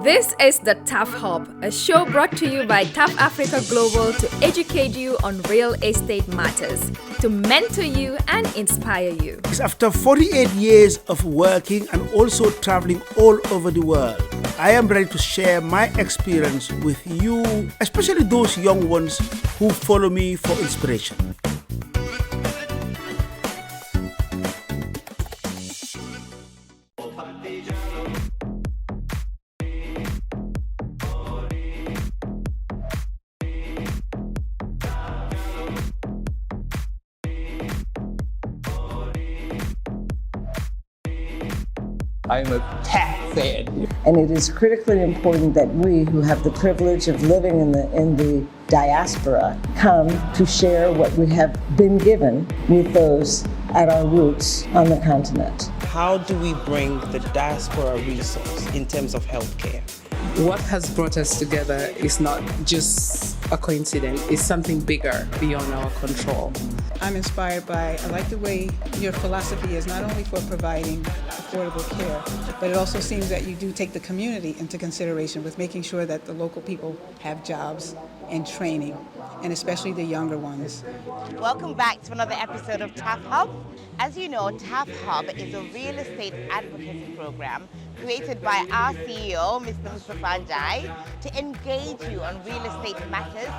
This is the TAF Hub, a show brought to you by TAF Africa Global to educate you on real estate matters, to mentor you and inspire you. After 48 years of working and also traveling all over the world, I am ready to share my experience with you, especially those young ones who follow me for inspiration. I'm a TAF fan. And it is critically important that we, who have the privilege of living in the diaspora, come to share what we have been given with those at our roots on the continent. How do we bring the diaspora resource in terms of healthcare? What has brought us together is not just a coincidence, it's something bigger beyond our control. I'm inspired by, I like the way your philosophy is not only for providing affordable care, but it also seems that you do take the community into consideration with making sure that the local people have jobs and training, and especially the younger ones. Welcome back to another episode of TAF Hub. As you know, TAF Hub is a real estate advocacy program created by our CEO, Mr. Mustapha Njie, to engage you on real estate matters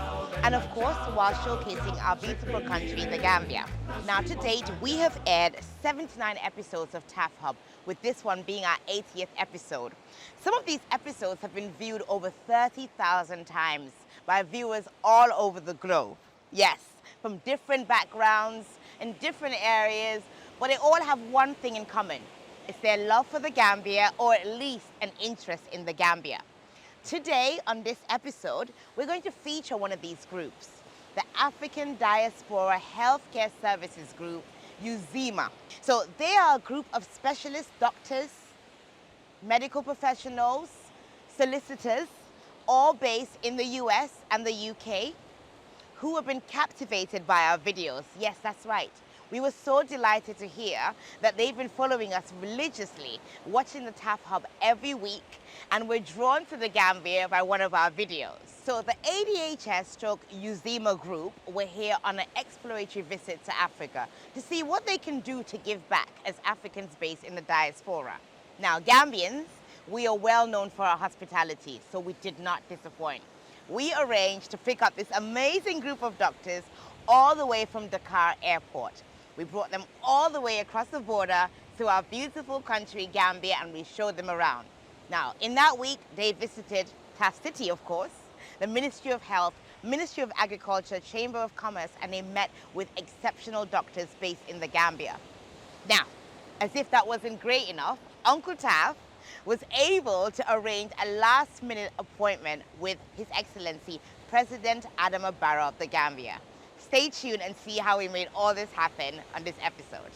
and, of course, while showcasing our beautiful country, the Gambia. Now, to date, we have aired 79 episodes of TAF Hub, with this one being our 80th episode. Some of these episodes have been viewed over 30,000 times by viewers all over the globe. Yes, from different backgrounds, in different areas, but they all have one thing in common. It's their love for the Gambia, or at least an interest in the Gambia. Today, on this episode, we're going to feature one of these groups, the African Diaspora Healthcare Services Group, UZIMA. So they are a group of specialist doctors, medical professionals, solicitors, all based in the US and the UK, who have been captivated by our videos. Yes, that's right. We were so delighted to hear that they've been following us religiously, watching the TAF Hub every week, and were drawn to the Gambia by one of our videos. So the ADHS/UZIMA group were here on an exploratory visit to Africa to see what they can do to give back as Africans based in the diaspora. Now, Gambians, we are well known for our hospitality, so we did not disappoint. We arranged to pick up this amazing group of doctors all the way from Dakar Airport. We brought them all the way across the border to our beautiful country, Gambia, and we showed them around. Now, in that week, they visited TAF City, of course, the Ministry of Health, Ministry of Agriculture, Chamber of Commerce, and they met with exceptional doctors based in the Gambia. Now, as if that wasn't great enough, Uncle TAF was able to arrange a last-minute appointment with His Excellency, President Adama Barrow of the Gambia. Stay tuned and see how we made all this happen on this episode.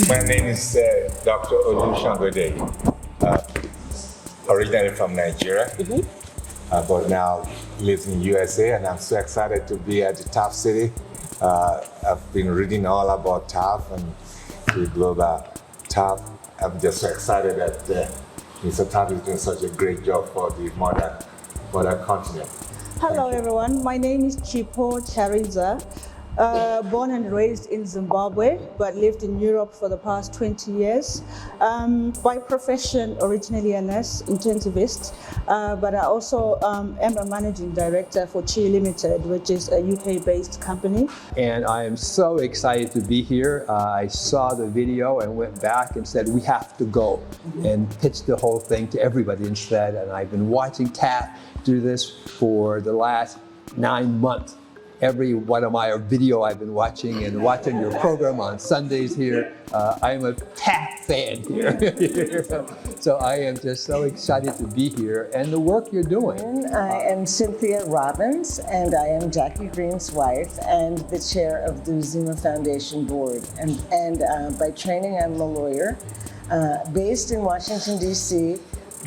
My name is Dr. Olushangode, originally from Nigeria, but now lives in USA, and I'm so excited to be at the TAF City. I've been reading all about TAF and the global TAF. I'm just so excited that Mr. TAF is doing such a great job for the mother continent. Hello everyone, my name is Chipo Chariza. born and raised in Zimbabwe, but lived in Europe for the past 20 years. By profession, originally a nurse intensivist, but I also am a managing director for Chi Limited, which is a UK-based company. And I am so excited to be here. I saw the video and went back and said, we have to go, and pitched the whole thing to everybody instead. And I've been watching TAF do this for the last 9 months. Every one of my video I've been watching, and watching your program on Sundays here. I'm a TAF fan here. So I am just so excited to be here and the work you're doing. I am Cynthia Robbins, and I am Jackie Green's wife and the chair of the UZIMA Foundation Board. And by training, I'm a lawyer, based in Washington, D.C.,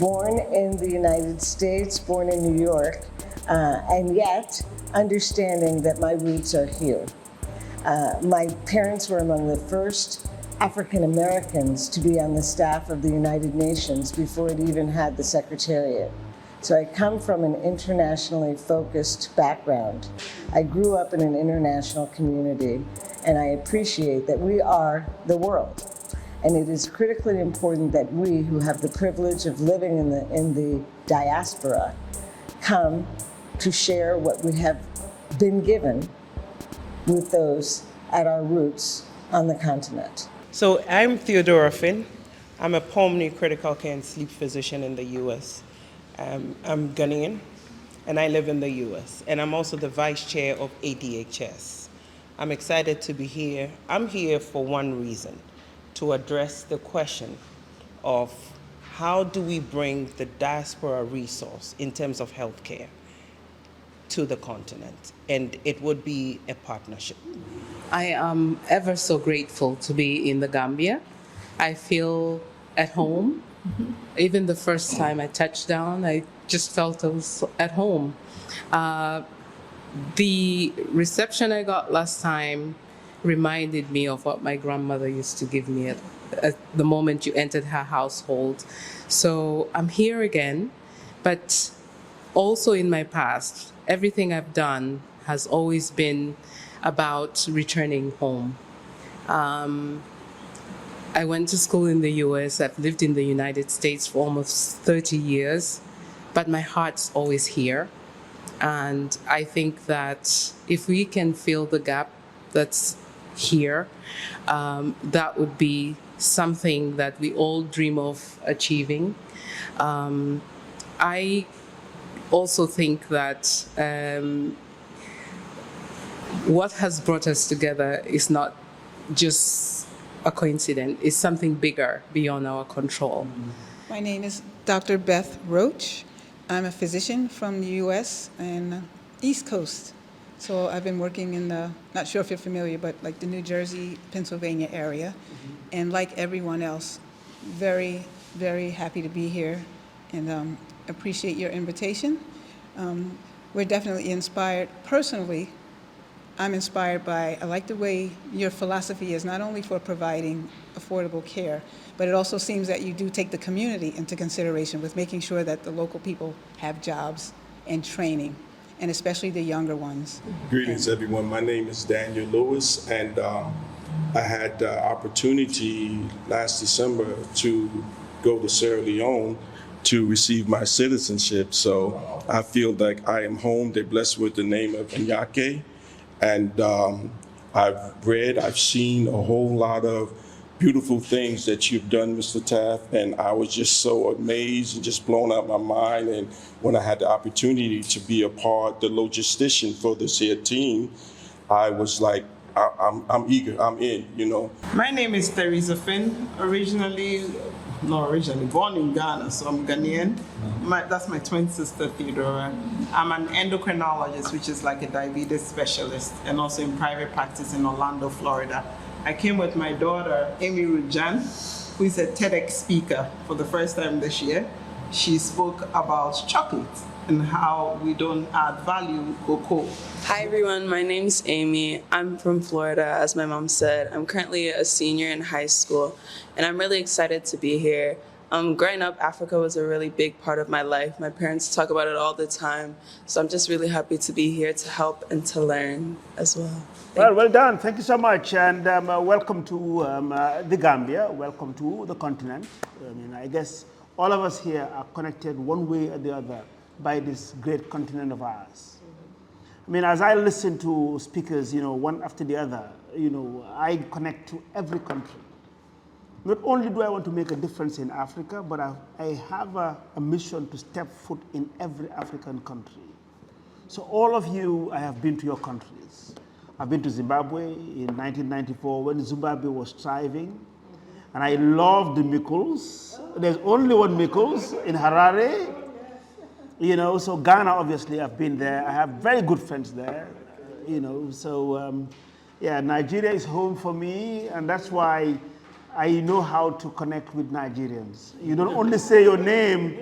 born in the United States, born in New York, and yet understanding that my roots are here. My parents were among the first African Americans to be on the staff of the United Nations before it even had the Secretariat. So I come from an internationally focused background. I grew up in an international community, and I appreciate that we are the world. And it is critically important that we, who have the privilege of living in the diaspora, come to share what we have been given with those at our roots on the continent. So I'm Theodora Finn. I'm a pulmonary critical care and sleep physician in the U.S. I'm Ghanaian, and I live in the U.S. And I'm also the vice chair of ADHS. I'm excited to be here. I'm here for one reason, to address the question of how do we bring the diaspora resource in terms of healthcare to the continent, and it would be a partnership. I am ever so grateful to be in the Gambia. I feel at home. Even the first time I touched down, I just felt I was at home. The reception I got last time reminded me of what my grandmother used to give me at the moment you entered her household. So I'm here again, but also in my past, everything I've done has always been about returning home. I went to school in the US. I've lived in the United States for almost 30 years, but my heart's always here. And I think that if we can fill the gap that's here, that would be something that we all dream of achieving. I also think that what has brought us together is not just a coincidence, it's something bigger beyond our control. My name is Dr. Beth Roach. I'm a physician from the U.S. and East Coast. So I've been working in the, not sure if you're familiar, but like the New Jersey, Pennsylvania area. And like everyone else, very, very happy to be here and appreciate your invitation. We're definitely inspired. Personally, I'm inspired by, I like the way your philosophy is not only for providing affordable care, but it also seems that you do take the community into consideration with making sure that the local people have jobs and training, and especially the younger ones. Greetings, everyone. My name is Daniel Lewis, and I had the opportunity last December to go to Sierra Leone to receive my citizenship. So I feel like I am home. They're blessed with the name of Nyake. And I've seen a whole lot of beautiful things that you've done, Mr. TAF, and I was just so amazed and just blown out my mind. And when I had the opportunity to be a part, the logistician for this here team, I was like, I'm eager, I'm in, you know. My name is Teresa Finn, born in Ghana, so I'm Ghanaian. That's my twin sister, Theodora. I'm an endocrinologist, which is like a diabetes specialist, and also in private practice in Orlando, Florida. I came with my daughter, Amy Rujan, who is a TEDx speaker for the first time this year. She spoke about chocolate and how we don't add value cocoa. Hi everyone, my name's Amy. I'm from Florida, as my mom said. I'm currently a senior in high school, and I'm really excited to be here. Growing up, Africa was a really big part of my life. My parents talk about it all the time. So I'm just really happy to be here to help and to learn as well. Well done. Thank you so much. And welcome to the Gambia. Welcome to the continent. I mean, I guess all of us here are connected one way or the other by this great continent of ours. I mean, as I listen to speakers, one after the other, I connect to every country. Not only do I want to make a difference in Africa, but I have a mission to step foot in every African country. So all of you, I have been to your countries. I've been to Zimbabwe in 1994 when Zimbabwe was thriving. And I love the Mikkels. There's only one Mikkels in Harare. So Ghana, obviously, I've been there. I have very good friends there. Nigeria is home for me, and that's why I know how to connect with Nigerians. You don't only say your name,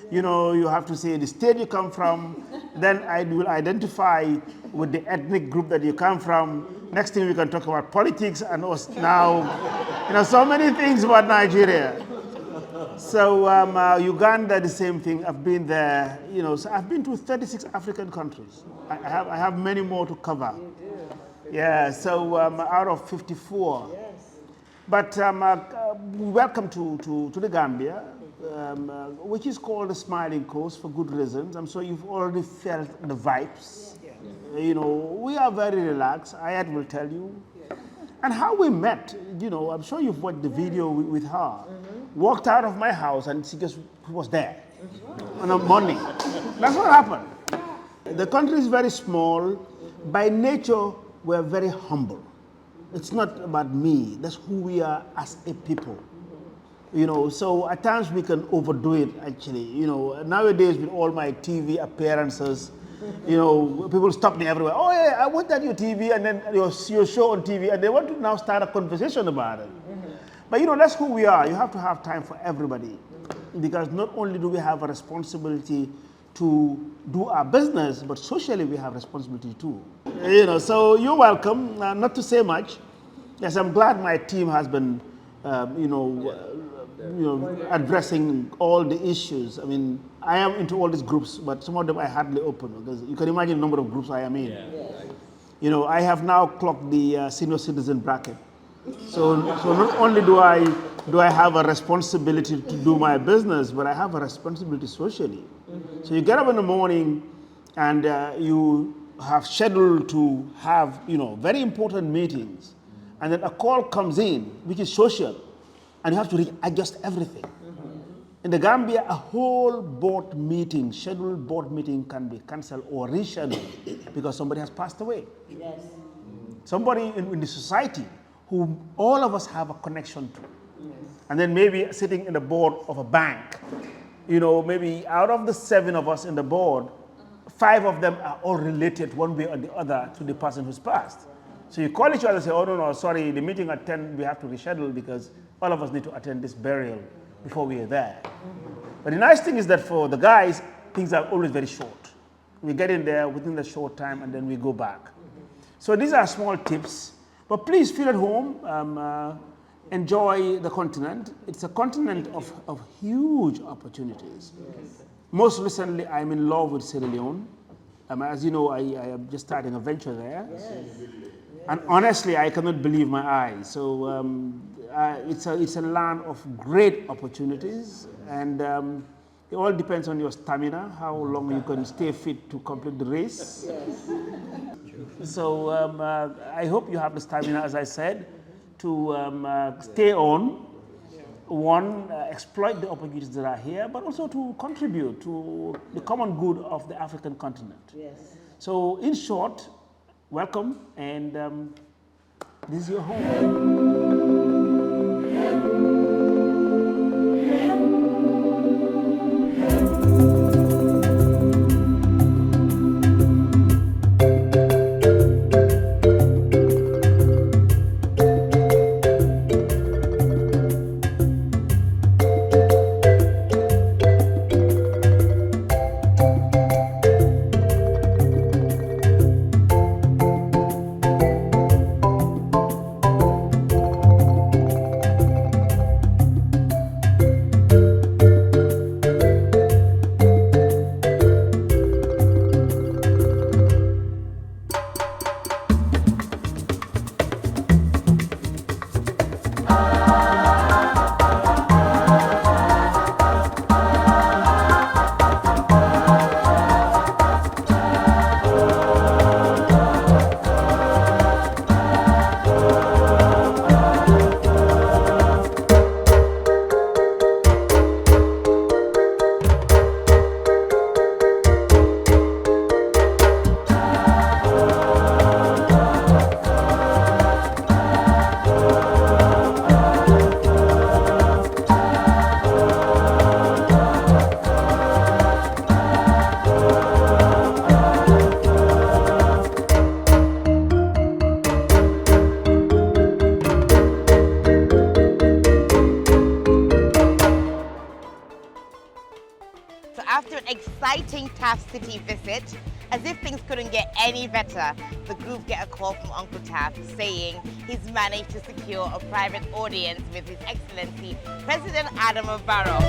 you have to say the state you come from, then I will identify with the ethnic group that you come from. Next thing we can talk about politics and now, so many things about Nigeria. So Uganda, the same thing. I've been there, so I've been to 36 African countries. I have many more to cover. Yeah, so out of 54. Yes. But welcome to the Gambia, which is called the Smiling Coast for good reasons. I'm sure you've already felt the vibes. Yeah. We are very relaxed, Ayat will tell you. Yeah. And how we met, I'm sure you've watched the video with her. Mm-hmm. Walked out of my house and she was there on a morning. That's what happened. The country is very small. By nature, we're very humble. It's not about me. That's who we are as a people. So at times we can overdo it, actually. Nowadays with all my TV appearances, people stop me everywhere. Oh, yeah, I watched that your TV and then your show on TV, and they want to now start a conversation about it. But that's who we are. You have to have time for everybody, because not only do we have a responsibility to do our business, but socially we have responsibility too. So you're welcome. Not to say much. Yes, I'm glad my team has been, addressing all the issues. I mean, I am into all these groups, but some of them I hardly open, because you can imagine the number of groups I am in. Yeah. I have now clocked the senior citizen bracket. So not only do I have a responsibility to do my business, but I have a responsibility socially. Mm-hmm. So you get up in the morning and you have scheduled to have, very important meetings. And then a call comes in, which is social, and you have to readjust everything. Mm-hmm. In the Gambia, a whole scheduled board meeting can be canceled or rescheduled because somebody has passed away. Yes. Somebody in the society who all of us have a connection to. Yes. And then maybe sitting in the board of a bank, maybe out of the 7 of us in the board, 5 of them are all related one way or the other to the person who's passed. So you call each other and say, oh, no, sorry, the meeting at 10, we have to reschedule because all of us need to attend this burial before we are there. But the nice thing is that for the guys, things are always very short. We get in there within the short time and then we go back. So these are small tips, but please feel at home, enjoy the continent. It's a continent of huge opportunities. Yes. Most recently, I'm in love with Sierra Leone. As you know, I am just starting a venture there. Yes. And honestly, I cannot believe my eyes. So it's a land of great opportunities, and it all depends on your stamina, how long you can stay fit to complete the race. Yes. So I hope you have the stamina, as I said, to stay on. One, exploit the opportunities that are here, but also to contribute to the common good of the African continent. Yes. So in short, welcome, and this is your home. city visit. As if things couldn't get any better, the group get a call from Uncle TAF saying he's managed to secure a private audience with His Excellency President Adama Barrow.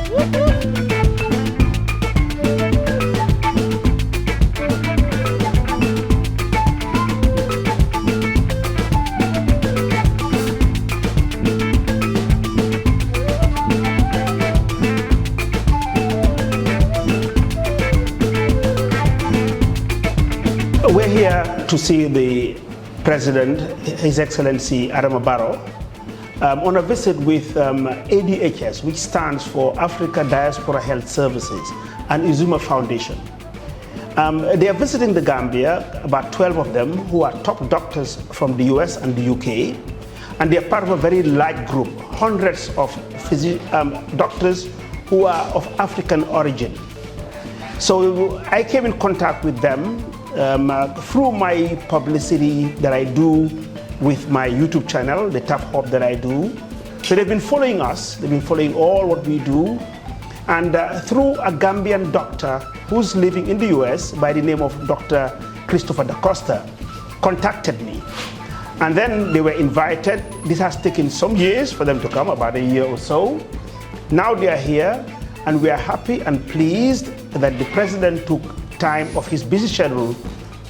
We're here to see the President, His Excellency Adama Barrow, on a visit with ADHS, which stands for Africa Diaspora Health Services, and UZIMA Foundation. They are visiting the Gambia, about 12 of them, who are top doctors from the US and the UK, and they are part of a very large group, hundreds of doctors who are of African origin. So I came in contact with them through my publicity that I do with my YouTube channel, the TAF Hub that I do. So they've been following us, they've been following all what we do, and through a Gambian doctor who's living in the US by the name of Dr. Christopher Da Costa, contacted me. And then they were invited. This has taken some years for them to come, about a year or so. Now they are here, and we are happy and pleased that the President took time of his busy schedule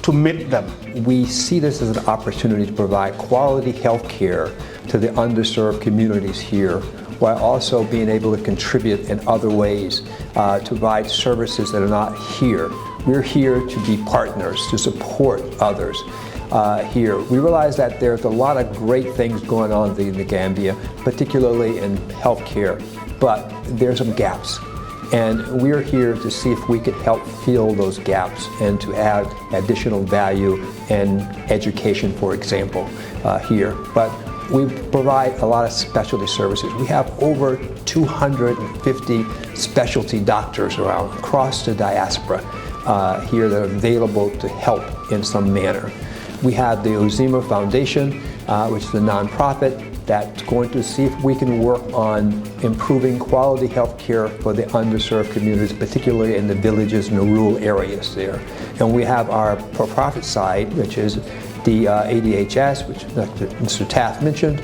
to meet them. We see this as an opportunity to provide quality health care to the underserved communities here, while also being able to contribute in other ways to provide services that are not here. We're here to be partners, to support others here. We realize that there's a lot of great things going on in the Gambia, particularly in healthcare, but there's some gaps. And we're here to see if we could help fill those gaps and to add additional value and education, for example, here. But we provide a lot of specialty services. We have over 250 specialty doctors around across the diaspora here that are available to help in some manner. We have the UZIMA Foundation, which is a nonprofit that's going to see if we can work on improving quality health care for the underserved communities, particularly in the villages and the rural areas there. And we have our for-profit side, which is the ADHS, which Mr. TAF mentioned,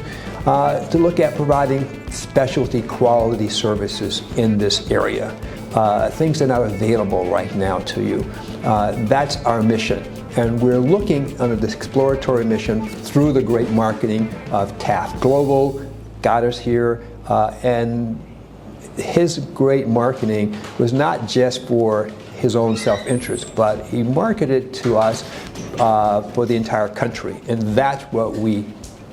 to look at providing specialty quality services in this area. Things that are not available right now to you. That's our mission. And we're looking under this exploratory mission through the great marketing of TAF Global, got us here, and his great marketing was not just for his own self-interest, but he marketed to us for the entire country. And that's what we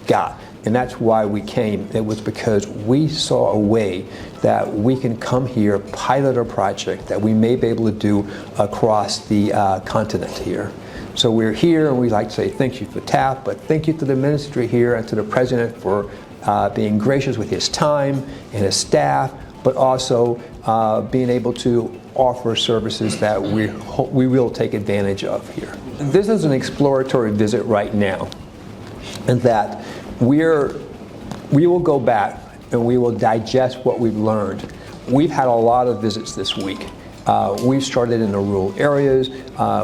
got. And that's why we came. It was because we saw a way that we can come here, pilot a project that we may be able to do across the continent here. So we're here, and we'd like to say thank you for TAF, but thank you to the ministry here and to the President for being gracious with his time and his staff, but also being able to offer services that we will take advantage of here. This is an exploratory visit right now, and that we will go back and we will digest what we've learned. We've had a lot of visits this week. We've started in the rural areas.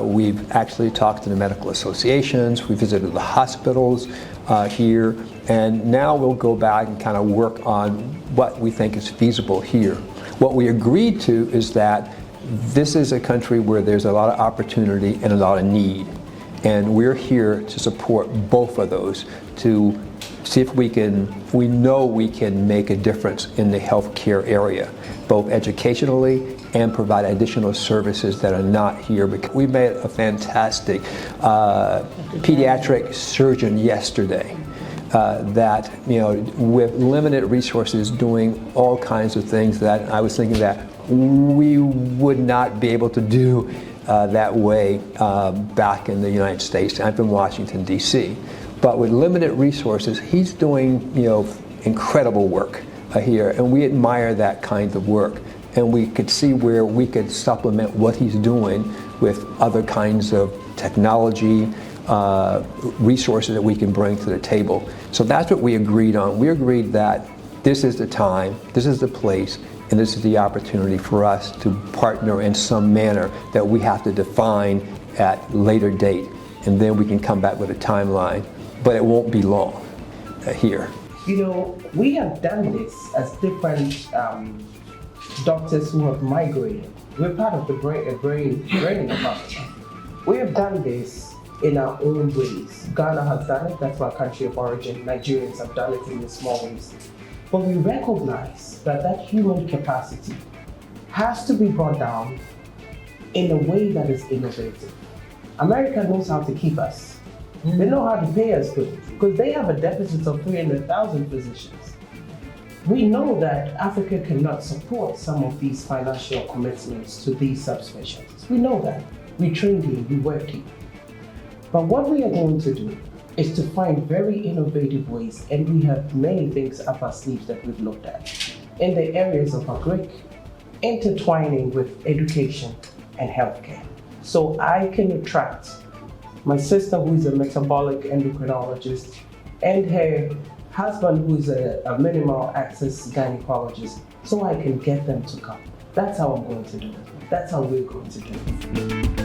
We've actually talked to the medical associations. We visited the hospitals here. And now we'll go back and kind of work on what we think is feasible here. What we agreed to is that this is a country where there's a lot of opportunity and a lot of need. And we're here to support both of those, to see if we know we can make a difference in the healthcare area, both educationally and provide additional services that are not here. We met a fantastic pediatric surgeon yesterday that, with limited resources, doing all kinds of things that I was thinking that we would not be able to do that way back in the United States. I'm from Washington, D.C. But with limited resources, he's doing, incredible work here, and we admire that kind of work. And we could see where we could supplement what he's doing with other kinds of technology, resources that we can bring to the table. So that's what we agreed on. We agreed that this is the time, this is the place, And this is the opportunity for us to partner in some manner that we have to define at a later date. And then we can come back with a timeline. But it won't be long here. You know, we have done this as different doctors who have migrated. We're part of the brain department. We have done this in our own ways. Ghana has done it, that's our country of origin. Nigerians have done it in small ways. But we recognize that that human capacity has to be brought down in a way that is innovative. America knows how to keep us. They know how to pay us good because they have a deficit of 300,000 physicians. We know that Africa cannot support some of these financial commitments to these subspecialties. We know that. We train here, we work here. But what we are going to do is to find very innovative ways, and we have many things up our sleeves that we've looked at in the areas of agric, intertwining with education and healthcare. So I can attract my sister, who is a metabolic endocrinologist, and her husband, who is a minimal access gynecologist, so I can get them to come. That's how I'm going to do it. That's how we're going to do it.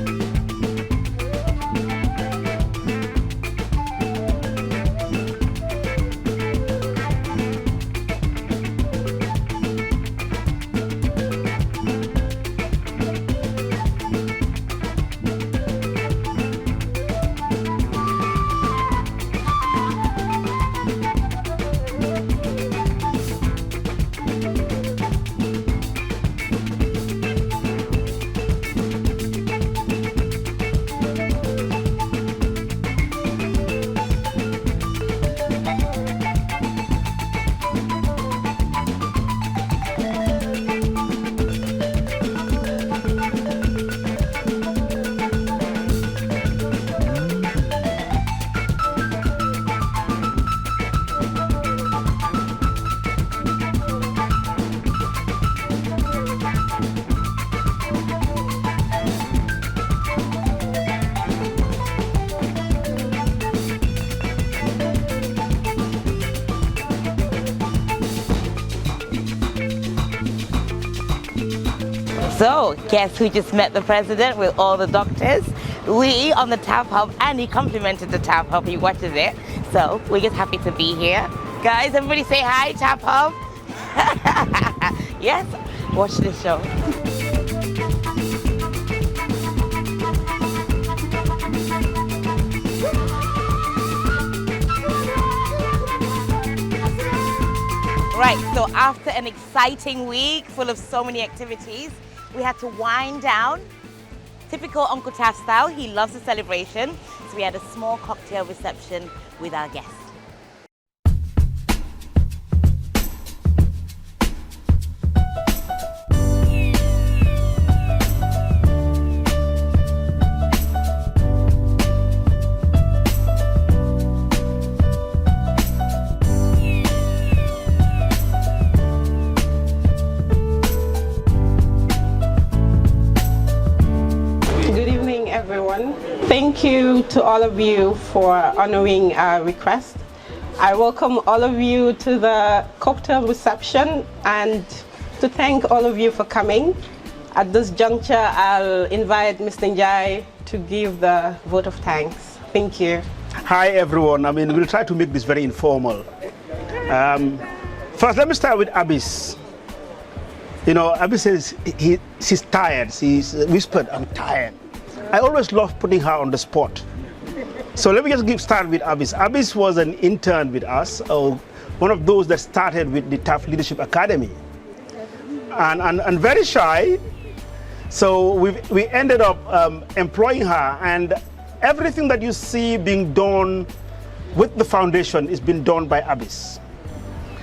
So, guess who just met the president with all the doctors? We on the TAF Hub, and he complimented the TAF Hub, he watches it. So, we're just happy to be here. Guys, everybody say hi, TAF Hub. Yes, watch this show. Right, so after an exciting week full of so many activities, we had to wind down. Typical Uncle Taff style, he loves the celebration. So we had a small cocktail reception with our guests. Thank you to all of you for honoring our request. I welcome all of you to the cocktail reception and to thank all of you for coming. At this juncture, I'll invite Mr. Njie to give the vote of thanks. Thank you. Hi everyone. We'll try to make this very informal. First, let me start with Abis. Abis says she's tired. She's whispered, "I'm tired." I always love putting her on the spot. So let me just start with Abis. Abis was an intern with us, one of those that started with the TAF Leadership Academy. And very shy. So we ended up employing her, and everything that you see being done with the foundation is being done by Abis.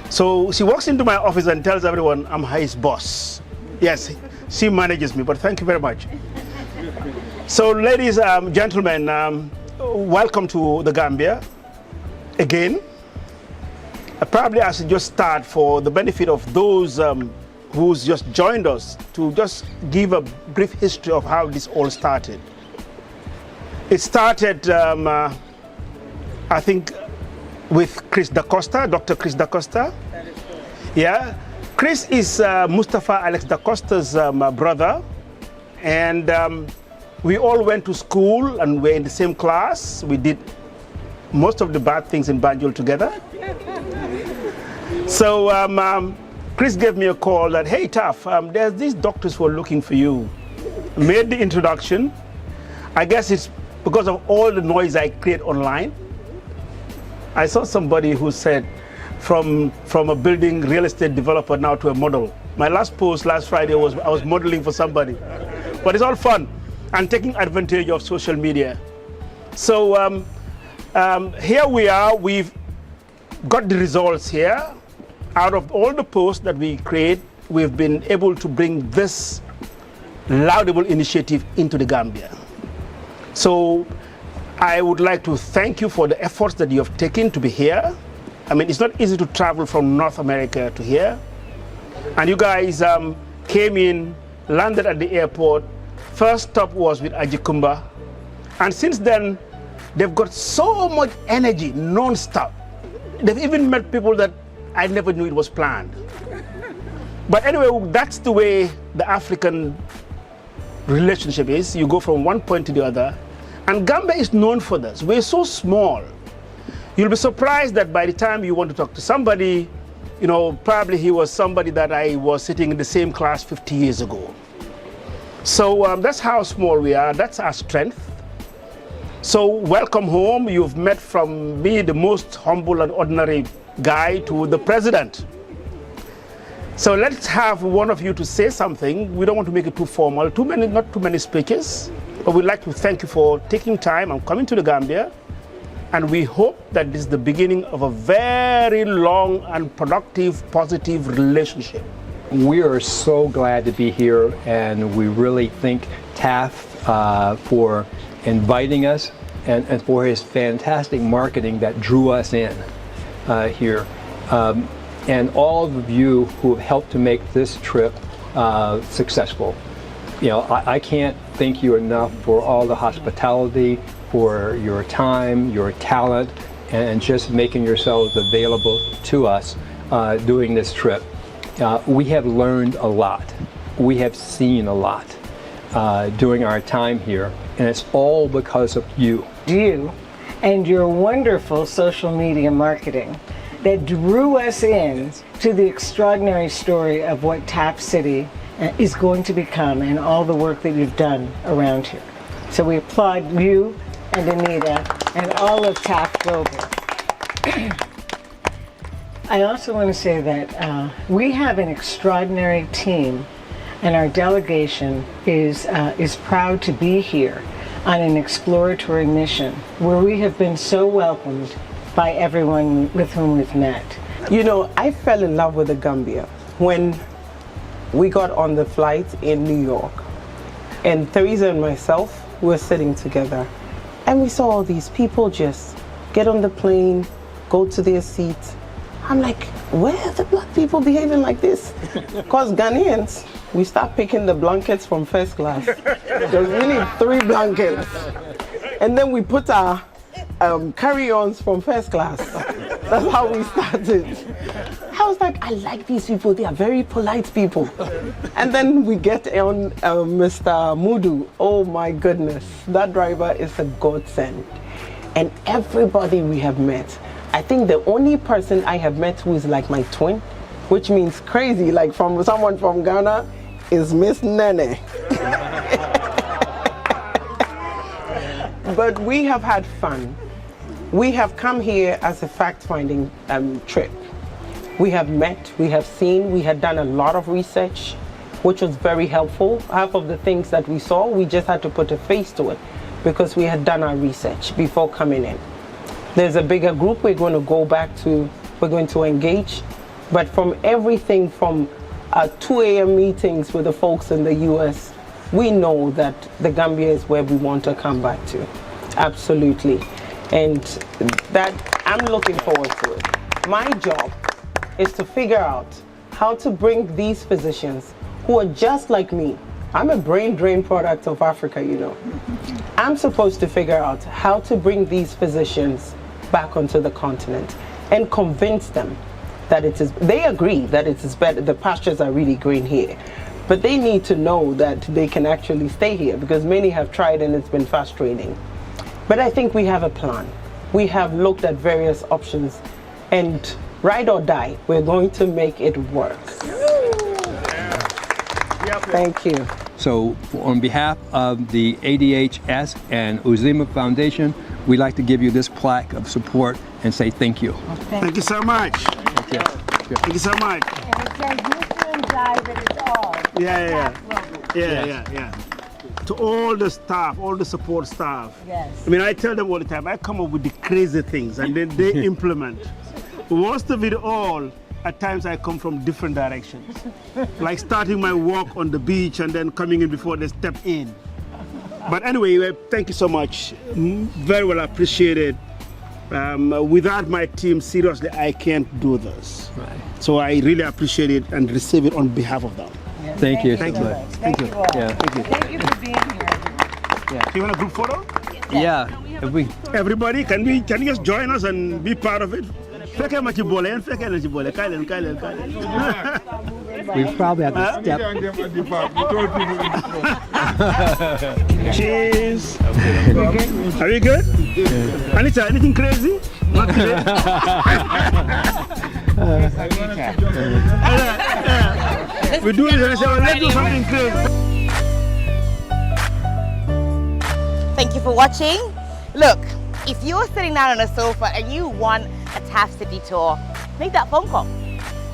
So she walks into my office and tells everyone, "I'm his boss." Yes, she manages me, but thank you very much. So ladies and gentlemen, welcome to the Gambia again. Probably I should just start for the benefit of those who's just joined us to just give a brief history of how this all started. It started, I think, with Chris Da Costa, Dr. Chris Da Costa. Yeah, Chris is Mustapha Alex da Costa's brother, and we all went to school and we're in the same class. We did most of the bad things in Banjul together. So Chris gave me a call that, hey TAF, there's these doctors who are looking for you. Made the introduction. I guess it's because of all the noise I create online. I saw somebody who said, from a building real estate developer now to a model. My last post last Friday was I was modeling for somebody. But it's all fun and taking advantage of social media. So here we are, we've got the results here. Out of all the posts that we create, we've been able to bring this laudable initiative into the Gambia. So I would like to thank you for the efforts that you have taken to be here. I mean, it's not easy to travel from North America to here. And you guys came in, landed at the airport. First stop was with Ajikumba. And since then, they've got so much energy, non-stop. They've even met people that I never knew it was planned. But anyway, that's the way the African relationship is. You go from one point to the other. And Gambia is known for this. We're so small. You'll be surprised that by the time you want to talk to somebody, you know, probably he was somebody that I was sitting in the same class 50 years ago. So that's how small we are. That's our strength. So welcome home. You've met from me, the most humble and ordinary guy, to the president. So let's have one of you to say something. We don't want to make it too formal, not too many speeches, but we'd like to thank you for taking time and coming to the Gambia. And we hope that this is the beginning of a very long and productive, positive relationship. We are so glad to be here, and we really thank TAF for inviting us and for his fantastic marketing that drew us in here. And all of you who have helped to make this trip successful. You know, I can't thank you enough for all the hospitality, for your time, your talent, and just making yourselves available to us during this trip. We have learned a lot. We have seen a lot during our time here, and it's all because of you. You and your wonderful social media marketing that drew us in to the extraordinary story of what TAF City is going to become and all the work that you've done around here. So we applaud you and Anita and all of TAF Global. I also want to say that we have an extraordinary team, and our delegation is proud to be here on an exploratory mission where we have been so welcomed by everyone with whom we've met. You know, I fell in love with the Gambia when we got on the flight in New York, and Theresa and myself were sitting together, and we saw all these people just get on the plane, go to their seats. I'm like, where are the black people behaving like this? Because Ghanaians, we start picking the blankets from first class. Because we need 3 blankets. And then we put our carry-ons from first class. That's how we started. I was like, I like these people. They are very polite people. And then we get on Mr. Mudu. Oh my goodness, that driver is a godsend. And everybody we have met, I think the only person I have met who is like my twin, which means crazy, like from someone from Ghana, is Miss Nene. But we have had fun. We have come here as a fact-finding trip. We have met, we have seen, we had done a lot of research, which was very helpful. Half of the things that we saw, we just had to put a face to it because we had done our research before coming in. There's a bigger group we're going to go back to, we're going to engage. But from everything from 2 a.m. meetings with the folks in the US, we know that the Gambia is where we want to come back to. Absolutely. And that, I'm looking forward to it. My job is to figure out how to bring these physicians who are just like me. I'm a brain drain product of Africa, you know. I'm supposed to figure out how to bring these physicians back onto the continent and convince them that it is. They agree that it is better. The pastures are really green here, but they need to know that they can actually stay here, because many have tried and it's been frustrating. But I think we have a plan. We have looked at various options, and ride or die, we're going to make it work. Thank you. So on behalf of the ADHS and UZIMA Foundation, we'd like to give you this plaque of support and say thank you. Thank you so much. Thank you. Thank you so much. And it says Muslim die, but it's all. Yeah. To all the staff, all the support staff. Yes. I mean, I tell them all the time, I come up with the crazy things and then they implement. Most of it all, at times I come from different directions. Like starting my walk on the beach and then coming in before they step in. But anyway, thank you so much. Very well appreciated. Without my team, seriously, I can't do this. Right. So I really appreciate it and receive it on behalf of them. Yes. Thank you. Thank you. Thank you all. Yeah. Thank you. Thank you for being here. Yeah. You want a group photo? Yeah. Everybody, can you just join us and be part of it? We probably have to step. Cheers. Are you good? Anita, anything crazy? Not today. We do it and I say, well, let's do something crazy. Thank you for watching. Look, if you're sitting down on a sofa and you want a TAF City tour, make that phone call.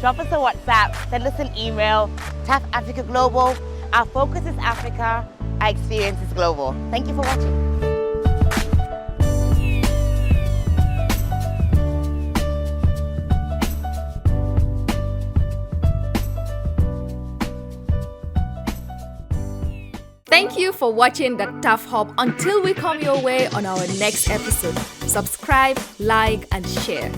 Drop us a WhatsApp, send us an email, TAF Africa Global. Our focus is Africa, our experience is global. Thank you for watching. Thank you for watching the TAF Hub. Until we come your way on our next episode, subscribe, like, and share.